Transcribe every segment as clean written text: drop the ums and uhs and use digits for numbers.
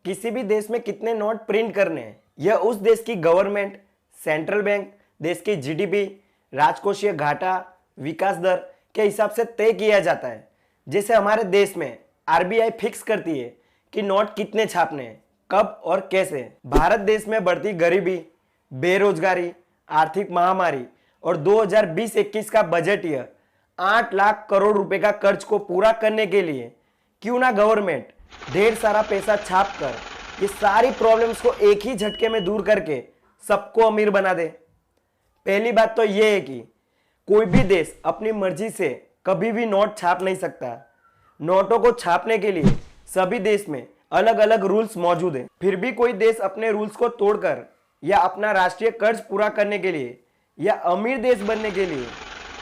किसी भी देश में कितने नोट प्रिंट करने हैं यह उस देश की गवर्नमेंट, सेंट्रल बैंक, देश की जीडीपी, राजकोषीय घाटा, विकास दर के हिसाब से तय किया जाता है। जैसे हमारे देश में आरबीआई फिक्स करती है कि नोट कितने छापने हैं, कब और कैसे। भारत देश में बढ़ती गरीबी, बेरोजगारी, आर्थिक महामारी और 2020-21 का बजट ईयर 8 लाख करोड़ रुपए का कर्ज को पूरा करने के लिए क्यों ना गवर्नमेंट ढेर सारा पैसा छाप कर ये सारी प्रॉब्लम्स को एक ही झटके में दूर करके सबको अमीर बना दे। पहली बात तो यह है कि कोई भी देश अपनी मर्जी से कभी भी नोट छाप नहीं सकता। नोटों को छापने के लिए सभी देश में अलग अलग रूल्स मौजूद हैं। फिर भी कोई देश अपने रूल्स को तोड़कर या अपना राष्ट्रीय कर्ज पूरा करने के लिए या अमीर देश बनने के लिए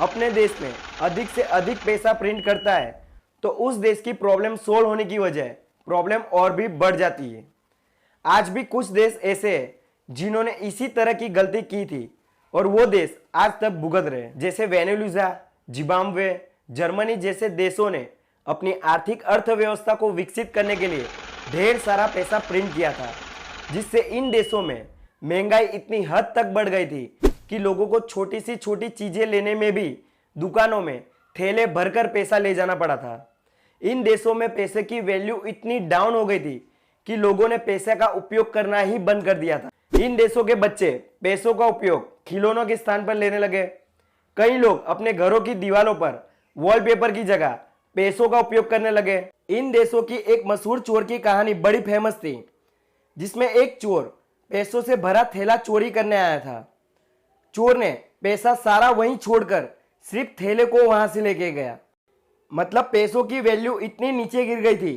अपने देश में अधिक से अधिक पैसा प्रिंट करता है तो उस देश की प्रॉब्लम सोल्व होने की वजह प्रॉब्लम और भी बढ़ जाती है। आज भी कुछ देश ऐसे हैं जिन्होंने इसी तरह की गलती की थी और वो देश आज तक भुगत रहे हैं। जैसे वेनेजुएला, जिम्बाब्वे, जर्मनी जैसे देशों ने अपनी आर्थिक अर्थव्यवस्था को विकसित करने के लिए ढेर सारा पैसा प्रिंट किया था, जिससे इन देशों में महंगाई इतनी हद तक बढ़ गई थी कि लोगों को छोटी सी छोटी चीजें लेने में भी दुकानों में थैले भरकर पैसा ले जाना पड़ा था। इन देशों में पैसे की वैल्यू इतनी डाउन हो गई थी कि लोगों ने पैसे का उपयोग करना ही बंद कर दिया था। इन देशों के बच्चे पैसों का उपयोग खिलौनों के स्थान पर लेने लगे। कई लोग अपने घरों की दीवारों पर वॉलपेपर की जगह पैसों का उपयोग करने लगे। इन देशों की एक मशहूर चोर की कहानी बड़ी फेमस थी, जिसमें एक चोर पैसों से भरा थैला चोरी करने आया था। चोर ने पैसा सारा वहीं छोड़कर सिर्फ थैले को वहां से लेके गया। मतलब पैसों की वैल्यू इतनी नीचे गिर गई थी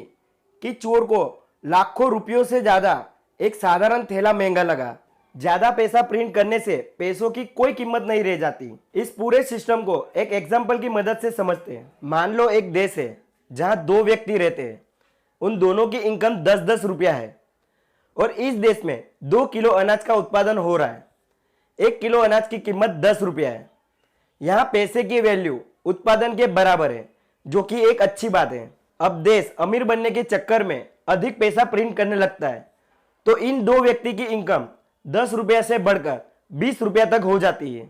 कि चोर को लाखों रुपयों से ज्यादा एक साधारण थैला महंगा लगा। ज्यादा पैसा प्रिंट करने से पैसों की कोई कीमत नहीं रह जाती। इस पूरे सिस्टम को एक एग्जाम्पल की मदद से समझते हैं। मान लो एक देश है जहां 2 व्यक्ति रहते हैं। उन दोनों की इनकम 10-10 रुपया है और इस देश में 2 किलो अनाज का उत्पादन हो रहा है। 1 किलो अनाज की कीमत 10 रुपया है। यहाँ पैसे की वैल्यू उत्पादन के बराबर है, जो कि एक अच्छी बात है। अब देश अमीर बनने के चक्कर में अधिक पैसा प्रिंट करने लगता है तो इन 2 व्यक्ति की इनकम 10 रुपया से बढ़कर 20 रुपया तक हो जाती है।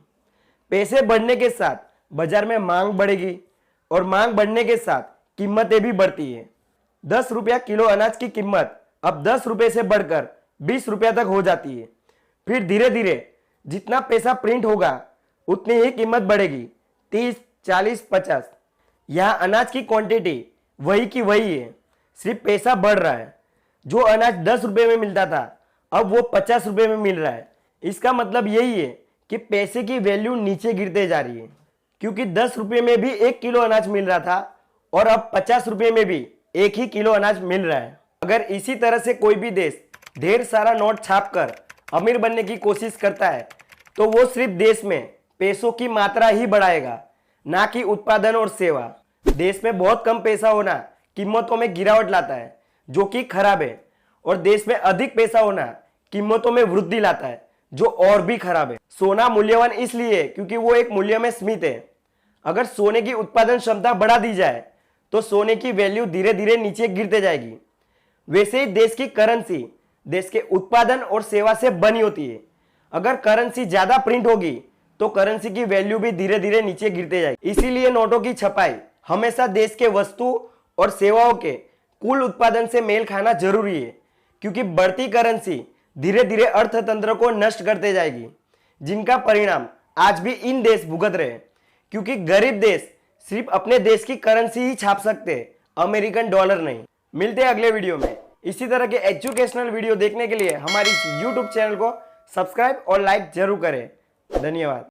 पैसे बढ़ने के साथ बाजार में मांग बढ़ेगी और मांग बढ़ने के साथ कीमतें भी बढ़ती है। 10 रुपया किलो अनाज की कीमत अब 10 रुपये से बढ़कर 20 रुपया तक हो जाती है। फिर धीरे धीरे जितना पैसा प्रिंट होगा उतनी ही कीमत बढ़ेगी, 30, 40, 50। यहाँ अनाज की क्वांटिटी वही की वही है, सिर्फ पैसा बढ़ रहा है। जो अनाज 10 रुपये में मिलता था अब वो 50 रुपये में मिल रहा है। इसका मतलब यही है कि पैसे की वैल्यू नीचे गिरते जा रही है, क्योंकि 10 रुपये में भी 1 किलो अनाज मिल रहा था और अब 50 रुपये में भी 1 ही किलो अनाज मिल रहा है। अगर इसी तरह से कोई भी देश ढेर सारा नोट छापकर अमीर बनने की कोशिश करता है तो वो सिर्फ देश में पैसों की मात्रा ही बढ़ाएगा, ना कि उत्पादन और सेवा। देश में बहुत कम पैसा होना कीमतों में गिरावट लाता है, जो कि खराब है, और देश में अधिक पैसा होना कीमतों में वृद्धि लाता है, जो और भी खराब है। सोना मूल्यवान इसलिए है क्योंकि वो एक मूल्य में सीमित है। अगर सोने की उत्पादन क्षमता बढ़ा दी जाए तो सोने की वैल्यू धीरे धीरे नीचे गिरते जाएगी। वैसे ही देश की करेंसी देश के उत्पादन और सेवा से बनी होती है। अगर करेंसी ज्यादा प्रिंट होगी तो करेंसी की वैल्यू भी धीरे धीरे नीचे गिरते जाएगी। इसीलिए नोटों की छपाई हमेशा देश के वस्तु और सेवाओं के कुल उत्पादन से मेल खाना जरूरी है, क्योंकि बढ़ती करेंसी धीरे धीरे अर्थतंत्र को नष्ट करते जाएगी, जिनका परिणाम आज भी इन देश भुगत रहे हैं। क्योंकि गरीब देश सिर्फ अपने देश की करेंसी ही छाप सकते, अमेरिकन डॉलर नहीं। मिलते हैं अगले वीडियो में। इसी तरह के एजुकेशनल वीडियो देखने के लिए हमारी YouTube चैनल को सब्सक्राइब और लाइक जरूर करें। धन्यवाद।